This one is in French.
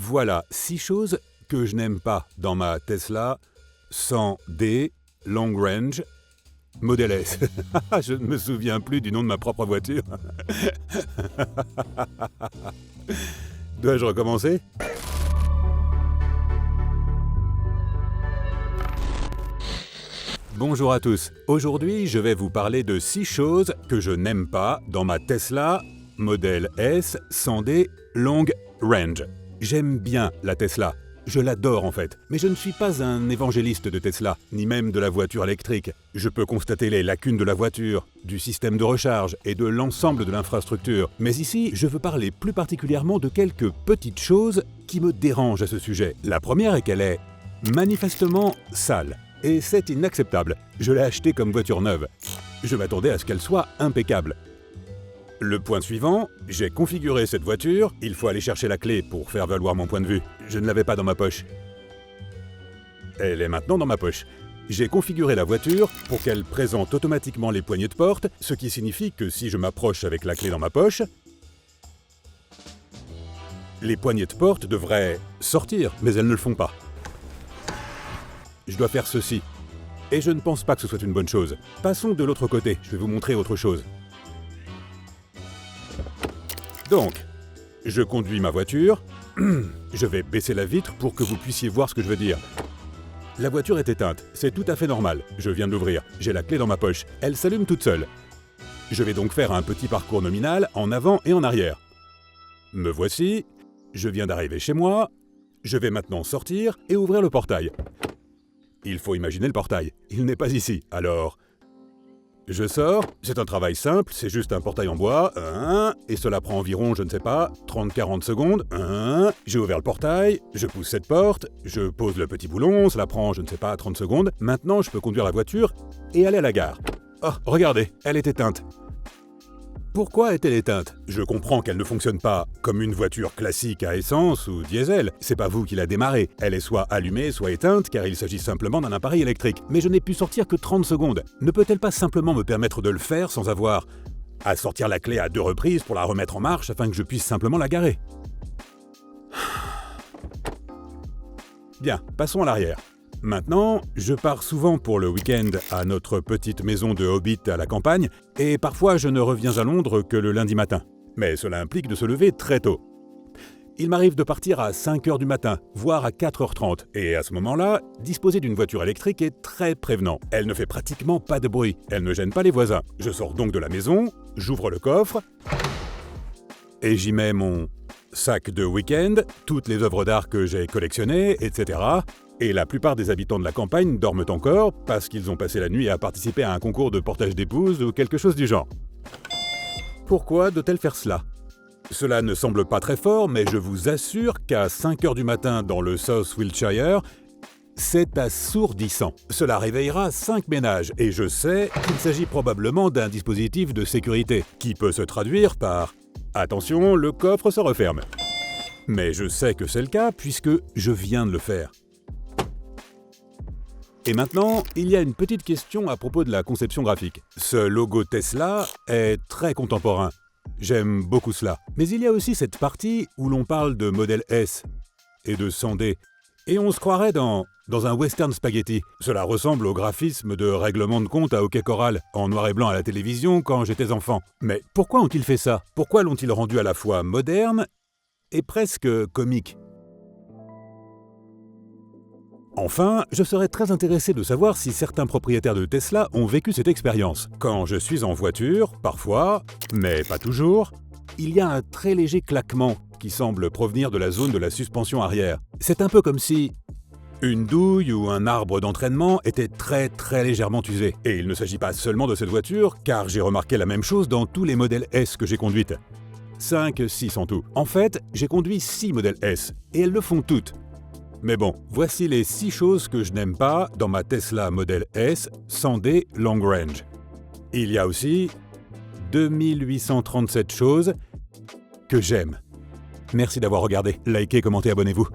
Voilà 6 choses que je n'aime pas dans ma Tesla 100D Long Range Model S. Je ne me souviens plus du nom de ma propre voiture. Dois-je recommencer ? Bonjour à tous. Aujourd'hui, je vais vous parler de 6 choses que je n'aime pas dans ma Tesla Model S 100D Long Range. J'aime bien la Tesla. Je l'adore en fait, mais je ne suis pas un évangéliste de Tesla, ni même de la voiture électrique. Je peux constater les lacunes de la voiture, du système de recharge et de l'ensemble de l'infrastructure. Mais ici, je veux parler plus particulièrement de quelques petites choses qui me dérangent à ce sujet. La première est qu'elle est manifestement sale. Et c'est inacceptable. Je l'ai achetée comme voiture neuve. Je m'attendais à ce qu'elle soit impeccable. Le point suivant, j'ai configuré cette voiture, il faut aller chercher la clé pour faire valoir mon point de vue. Je ne l'avais pas dans ma poche. Elle est maintenant dans ma poche. J'ai configuré la voiture pour qu'elle présente automatiquement les poignées de porte, ce qui signifie que si je m'approche avec la clé dans ma poche, les poignées de porte devraient sortir, mais elles ne le font pas. Je dois faire ceci. Et je ne pense pas que ce soit une bonne chose. Passons de l'autre côté, je vais vous montrer autre chose. Donc, je conduis ma voiture. Je vais baisser la vitre pour que vous puissiez voir ce que je veux dire. La voiture est éteinte, c'est tout à fait normal. Je viens de l'ouvrir, j'ai la clé dans ma poche. Elle s'allume toute seule. Je vais donc faire un petit parcours nominal en avant et en arrière. Me voici, je viens d'arriver chez moi. Je vais maintenant sortir et ouvrir le portail. Il faut imaginer le portail. Il n'est pas ici, alors... Je sors, c'est un travail simple, c'est juste un portail en bois, et cela prend environ, je ne sais pas, 30-40 secondes, j'ai ouvert le portail, je pousse cette porte, je pose le petit boulon, cela prend, je ne sais pas, 30 secondes, maintenant je peux conduire la voiture et aller à la gare. Oh, regardez, elle est éteinte. Pourquoi est-elle éteinte ? Je comprends qu'elle ne fonctionne pas comme une voiture classique à essence ou diesel. C'est pas vous qui la démarrez. Elle est soit allumée, soit éteinte, car il s'agit simplement d'un appareil électrique. Mais je n'ai pu sortir que 30 secondes. Ne peut-elle pas simplement me permettre de le faire sans avoir à sortir la clé à 2 reprises pour la remettre en marche afin que je puisse simplement la garer ? Bien, passons à l'arrière. Maintenant, je pars souvent pour le week-end à notre petite maison de Hobbit à la campagne, et parfois je ne reviens à Londres que le lundi matin. Mais cela implique de se lever très tôt. Il m'arrive de partir à 5h du matin, voire à 4h30, et à ce moment-là, disposer d'une voiture électrique est très prévenant. Elle ne fait pratiquement pas de bruit, elle ne gêne pas les voisins. Je sors donc de la maison, j'ouvre le coffre, et j'y mets mon sac de week-end, toutes les œuvres d'art que j'ai collectionnées, etc. Et la plupart des habitants de la campagne dorment encore parce qu'ils ont passé la nuit à participer à un concours de portage d'épouses ou quelque chose du genre. Pourquoi doit-elle faire cela ? Cela ne semble pas très fort, mais je vous assure qu'à 5h du matin dans le South Wiltshire, c'est assourdissant. Cela réveillera 5 ménages et je sais qu'il s'agit probablement d'un dispositif de sécurité qui peut se traduire par « Attention, le coffre se referme ». Mais je sais que c'est le cas puisque je viens de le faire. Et maintenant, il y a une petite question à propos de la conception graphique. Ce logo Tesla est très contemporain. J'aime beaucoup cela. Mais il y a aussi cette partie où l'on parle de modèle S et de 100D. Et on se croirait dans un western spaghetti. Cela ressemble au graphisme de règlement de compte à hockey choral, en noir et blanc à la télévision quand j'étais enfant. Mais pourquoi ont-ils fait ça ? Pourquoi l'ont-ils rendu à la fois moderne et presque comique ? Enfin, je serais très intéressé de savoir si certains propriétaires de Tesla ont vécu cette expérience. Quand je suis en voiture, parfois, mais pas toujours, il y a un très léger claquement qui semble provenir de la zone de la suspension arrière. C'est un peu comme si une douille ou un arbre d'entraînement était très légèrement usé. Et il ne s'agit pas seulement de cette voiture, car j'ai remarqué la même chose dans tous les modèles S que j'ai conduites. 5, 6 en tout. En fait, j'ai conduit 6 modèles S, et elles le font toutes. Mais bon, voici les 6 choses que je n'aime pas dans ma Tesla Model S 100D Long Range. Il y a aussi 2837 choses que j'aime. Merci d'avoir regardé. Likez, commentez, abonnez-vous.